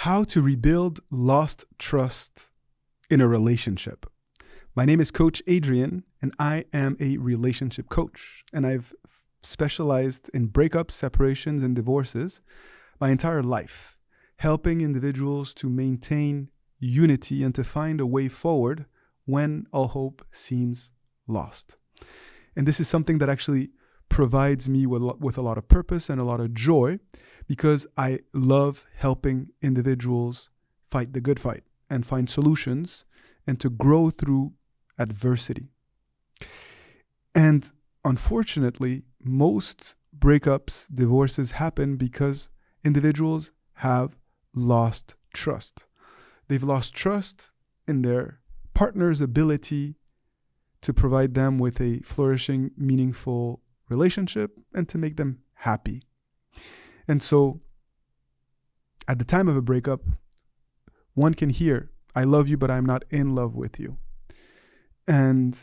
How to rebuild lost trust in a relationship. My name is Coach Adrian, and I am a relationship coach. And I've specialized in breakups, separations, and divorces my entire life, helping individuals to maintain unity and to find a way forward when all hope seems lost. And this is something that actually provides me with a lot of purpose and a lot of joy, because I love helping individuals fight the good fight and find solutions and to grow through adversity. And unfortunately, most breakups, divorces happen because individuals have lost trust. They've lost trust in their partner's ability to provide them with a flourishing, meaningful relationship and to make them happy. And so at the time of a breakup, one can hear, "I love you, but I'm not in love with you." And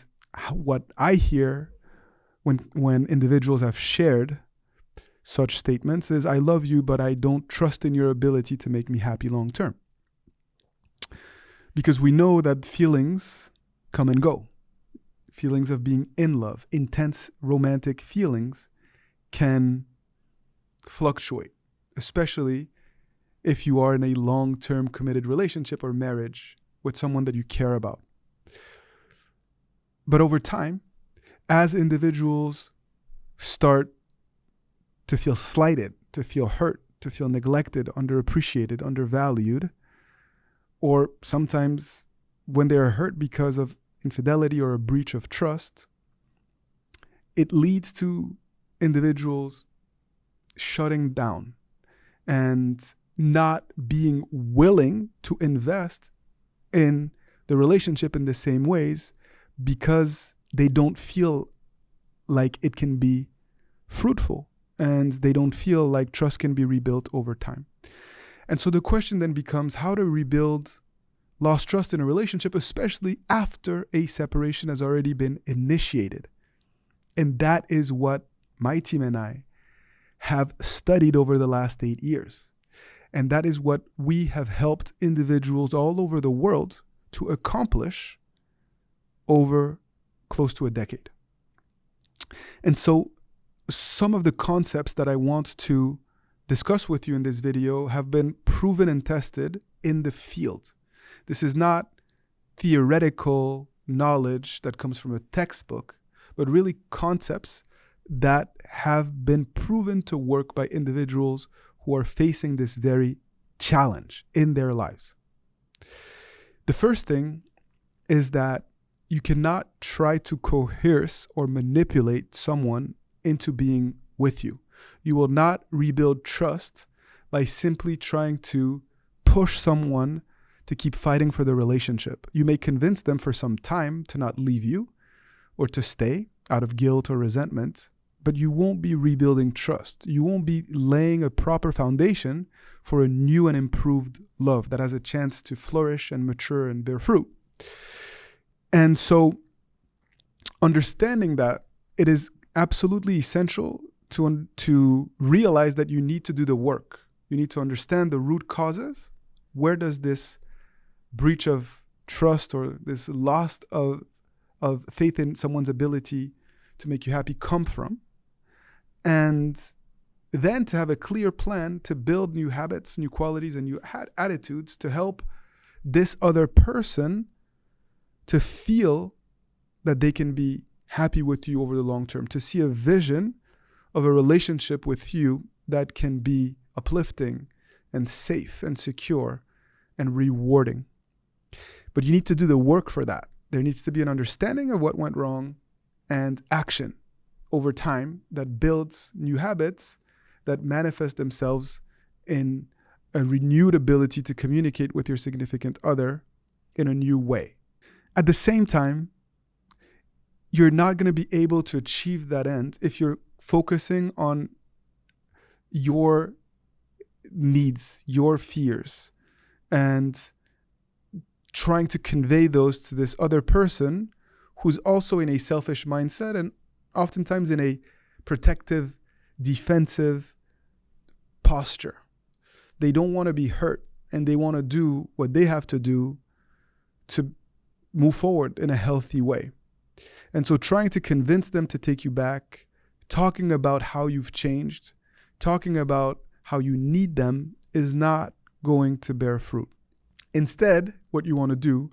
what I hear when individuals have shared such statements is, "I love you, but I don't trust in your ability to make me happy long term." Because we know that feelings come and go. Feelings of being in love, intense romantic feelings, can fluctuate, especially if you are in a long-term committed relationship or marriage with someone that you care about. But over time, as individuals start to feel slighted, to feel hurt, to feel neglected, underappreciated, undervalued, or sometimes when they are hurt because of infidelity or a breach of trust, it leads to individuals shutting down and not being willing to invest in the relationship in the same ways because they don't feel like it can be fruitful and they don't feel like trust can be rebuilt over time. And so the question then becomes how to rebuild lost trust in a relationship, especially after a separation has already been initiated. And that is what my team and I have studied over the last 8 years. And that is what we have helped individuals all over the world to accomplish over close to a decade. And so some of the concepts that I want to discuss with you in this video have been proven and tested in the field. This is not theoretical knowledge that comes from a textbook, but really concepts that have been proven to work by individuals who are facing this very challenge in their lives. The first thing is that you cannot try to coerce or manipulate someone into being with you. You will not rebuild trust by simply trying to push someone to keep fighting for the relationship. You may convince them for some time to not leave you or to stay out of guilt or resentment, but you won't be rebuilding trust. You won't be laying a proper foundation for a new and improved love that has a chance to flourish and mature and bear fruit. And so understanding that, it is absolutely essential to realize that you need to do the work. You need to understand the root causes. Where does this breach of trust or this loss of faith in someone's ability to make you happy come from? And then to have a clear plan to build new habits, new qualities, and new attitudes to help this other person to feel that they can be happy with you over the long term, to see a vision of a relationship with you that can be uplifting and safe and secure and rewarding. But you need to do the work for that. There needs to be an understanding of what went wrong and action over time that builds new habits that manifest themselves in a renewed ability to communicate with your significant other in a new way. At the same time, you're not going to be able to achieve that end if you're focusing on your needs, your fears, and trying to convey those to this other person who's also in a selfish mindset and oftentimes in a protective, defensive posture. They don't want to be hurt. and they want to do what they have to do to move forward in a healthy way. And so trying to convince them to take you back, talking about how you've changed, talking about how you need them is not going to bear fruit. Instead, what you want to do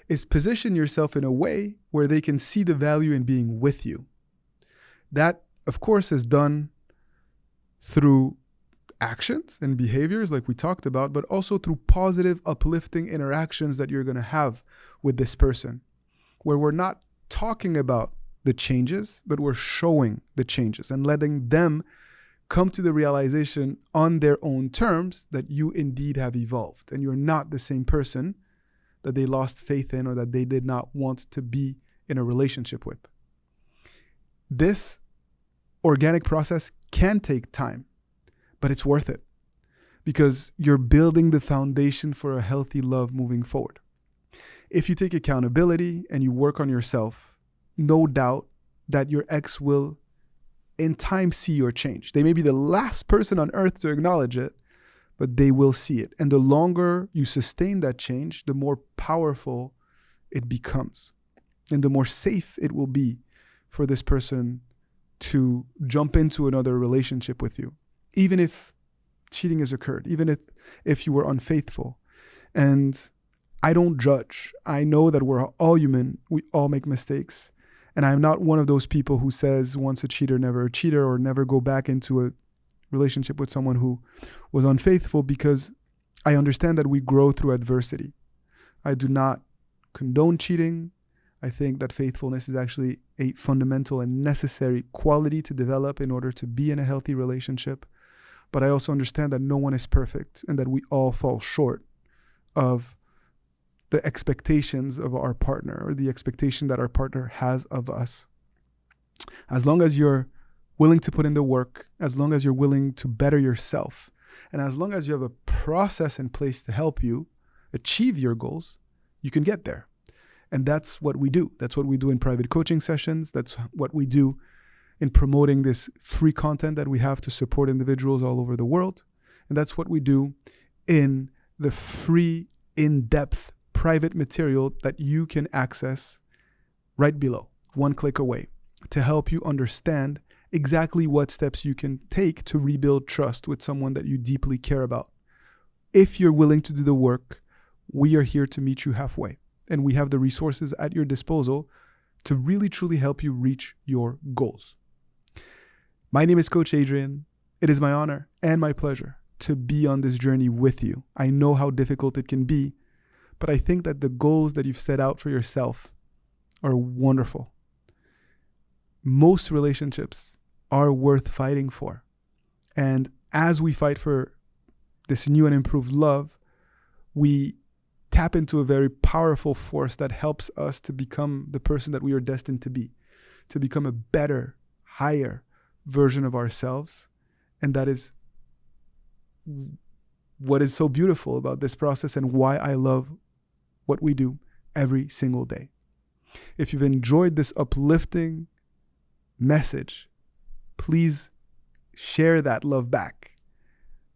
is position yourself in a way where they can see the value in being with you. That, of course, is done through actions and behaviors like we talked about, but also through positive, uplifting interactions that you're going to have with this person, where we're not talking about the changes, but we're showing the changes and letting them come to the realization on their own terms that you indeed have evolved and you're not the same person that they lost faith in or that they did not want to be in a relationship with. This organic process can take time, but it's worth it because you're building the foundation for a healthy love moving forward. If you take accountability and you work on yourself, no doubt that your ex will in time see your change. They may be the last person on earth to acknowledge it, but they will see it. And the longer you sustain that change, the more powerful it becomes. And the more safe it will be for this person to jump into another relationship with you, even if cheating has occurred, even if you were unfaithful. And I don't judge. I know that we're all human. We all make mistakes. And I'm not one of those people who says once a cheater, never a cheater, or never go back into a relationship with someone who was unfaithful, because I understand that we grow through adversity. I do not condone cheating. I think that faithfulness is actually a fundamental and necessary quality to develop in order to be in a healthy relationship. But I also understand that no one is perfect and that we all fall short of the expectations of our partner or the expectation that our partner has of us. As long as you're willing to put in the work, as long as you're willing to better yourself, and as long as you have a process in place to help you achieve your goals, you can get there. And that's what we do. That's what we do in private coaching sessions. That's what we do in promoting this free content that we have to support individuals all over the world. And that's what we do in the free, in-depth private material that you can access right below, one click away, to help you understand exactly what steps you can take to rebuild trust with someone that you deeply care about. If you're willing to do the work, we are here to meet you halfway. And we have the resources at your disposal to really truly help you reach your goals. My name is Coach Adrian. It is my honor and my pleasure to be on this journey with you. I know how difficult it can be, but I think that the goals that you've set out for yourself are wonderful. Most relationships are worth fighting for. And as we fight for this new and improved love, we tap into a very powerful force that helps us to become the person that we are destined to be, to become a better, higher version of ourselves. And that is what is so beautiful about this process and why I love what we do every single day. If you've enjoyed this uplifting message, please share that love back.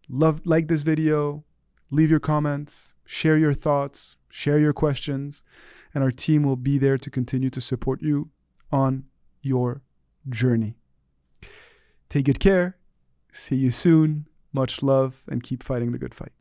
Like this video, leave your comments, share your thoughts, share your questions, and our team will be there to continue to support you on your journey. Take good care. See you soon. Much love and keep fighting the good fight.